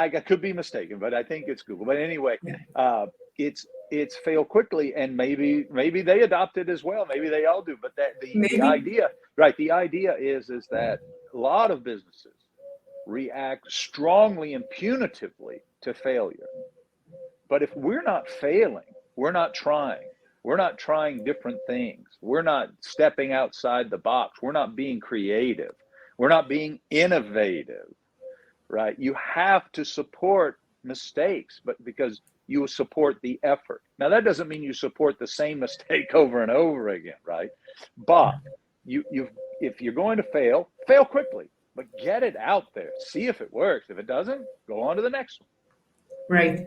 I could be mistaken, but I think it's Google. But anyway, Yeah. it's fail quickly, and maybe they adopt it as well. Maybe they all do. But that the Maybe. idea, right? The idea is that a lot of businesses react strongly and punitively to failure. But if we're not failing, we're not trying. We're not trying different things. We're not stepping outside the box. We're not being creative. We're not being innovative, right? You have to support mistakes, but because you support the effort. Now, that doesn't mean you support the same mistake over and over again, right? But you if you're going to fail, fail quickly, but get it out there. See if it works. If it doesn't, go on to the next one. Right.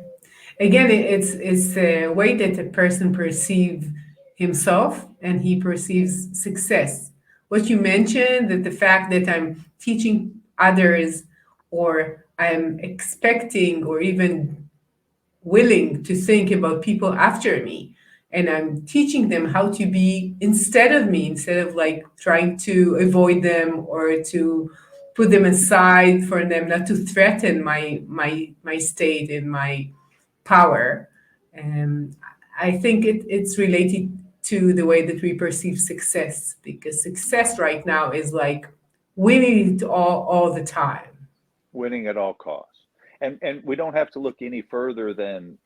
Again, it's the way that a person perceives himself and he perceives success. What you mentioned, that the fact that I'm teaching others or I'm expecting or even willing to think about people after me, and I'm teaching them how to be instead of me, instead of like trying to avoid them or to put them aside for them not to threaten my state and my power. um, I think it's related to the way that we perceive success, because success right now is like winning it all the time. Winning at all costs. And we don't have to look any further than,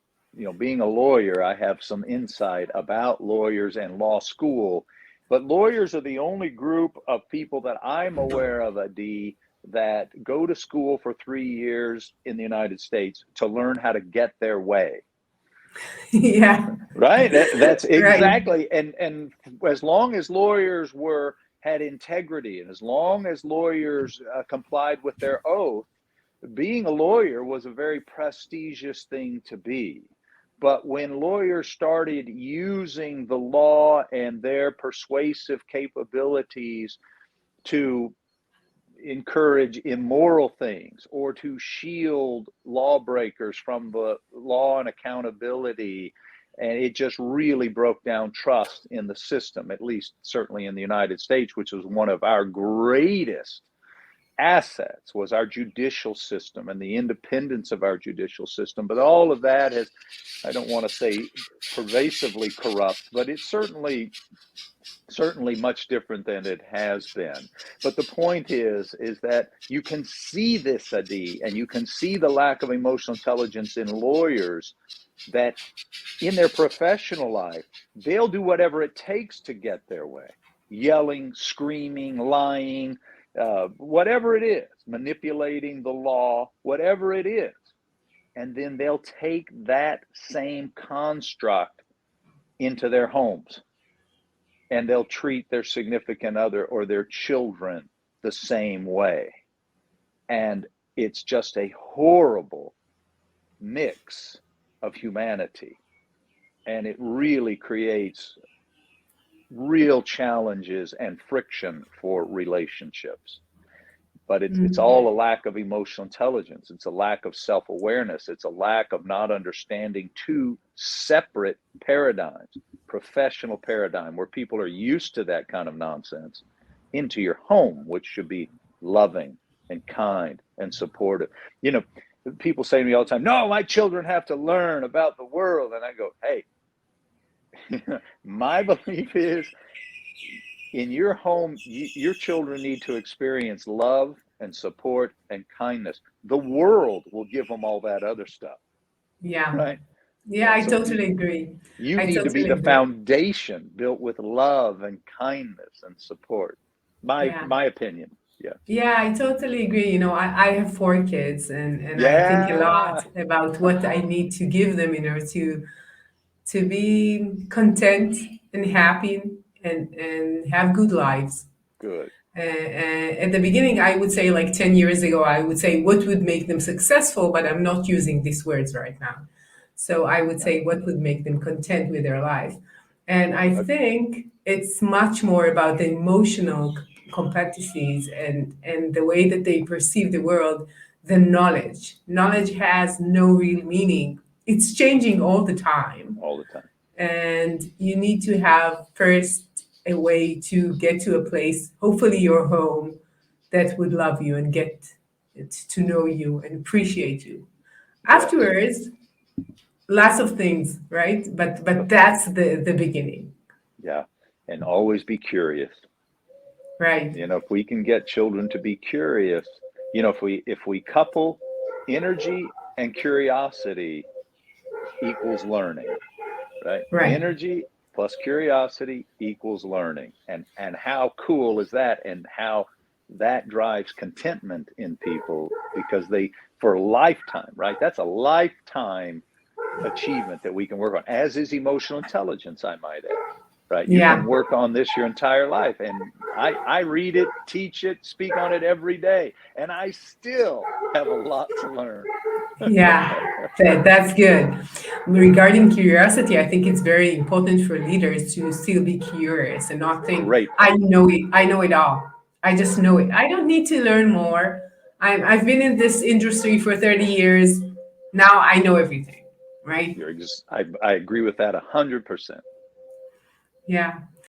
being a lawyer, I have some insight about lawyers and law school, but lawyers are the only group of people that I'm aware of, Adi, that go to school for 3 years in the United States to learn how to get their way. Yeah. Right? That's Right. exactly. And as long as lawyers had integrity, and as long as lawyers complied with their oath, being a lawyer was a very prestigious thing to be. But when lawyers started using the law and their persuasive capabilities to encourage immoral things or to shield lawbreakers from the law and accountability, and it just really broke down trust in the system, at least certainly in the United States, which was one of our greatest assets, was our judicial system and the independence of our judicial system. But all of that has, I don't want to say pervasively corrupt, but it's certainly much different than it has been. But the point is that you can see this, Adi, and you can see the lack of emotional intelligence in lawyers, that in their professional life, they'll do whatever it takes to get their way. Yelling, screaming, lying, whatever it is, manipulating the law, whatever it is. And then they'll take that same construct into their homes, and they'll treat their significant other or their children the same way. And it's just a horrible mix of humanity. And it really creates real challenges and friction for relationships. But it's all a lack of emotional intelligence. It's a lack of self-awareness. It's a lack of not understanding two separate paradigms, professional paradigm where people are used to that kind of nonsense, into your home, which should be loving and kind and supportive. People say to me all the time, no, my children have to learn about the world. And I go, hey, my belief is, in your home, your children need to experience love and support and kindness. The world will give them all that other stuff, Yeah. right? Yeah, And I so totally agree. you I need to be totally the agree. foundation built with love and kindness and support. Yeah. My opinion. Yeah. Yeah, I totally agree. I have 4 kids, and I think a Yeah. lot about what I need to give them in order to be content and happy and have good lives. Good. At the beginning, I would say, like 10 years ago, I would say what would make them successful, but I'm not using these words right now. So I would Yeah. say what would make them content with their life. And I Uh, think it's much more about the emotional competencies and the way that they perceive the world than knowledge. Knowledge has no real meaning. It's changing all the time, all the time. and you need to have first a way to get to a place, hopefully your home, that would love you and get it to know you and appreciate you. Afterwards, lots of things, right? But that's the beginning, Yeah. And always be curious. right? If we can get children to be curious, if we couple energy and curiosity equals learning, right? Right. Energy plus curiosity equals learning. And how cool is that? And how that drives contentment in people, because they, for a lifetime, right? That's a lifetime achievement that we can work on, as is emotional intelligence, I might add. Right? You can Yeah. work on this your entire life. And I read it, teach it, speak on it every day, and I still have a lot to learn. Yeah, that's good. Regarding curiosity, I think it's very important for leaders to still be curious and not think, Great I point. know it, I know it all. I just know it. I don't need to learn more. I've been in this industry for 30 years. Now I know everything, right? I agree with that 100%. Yeah.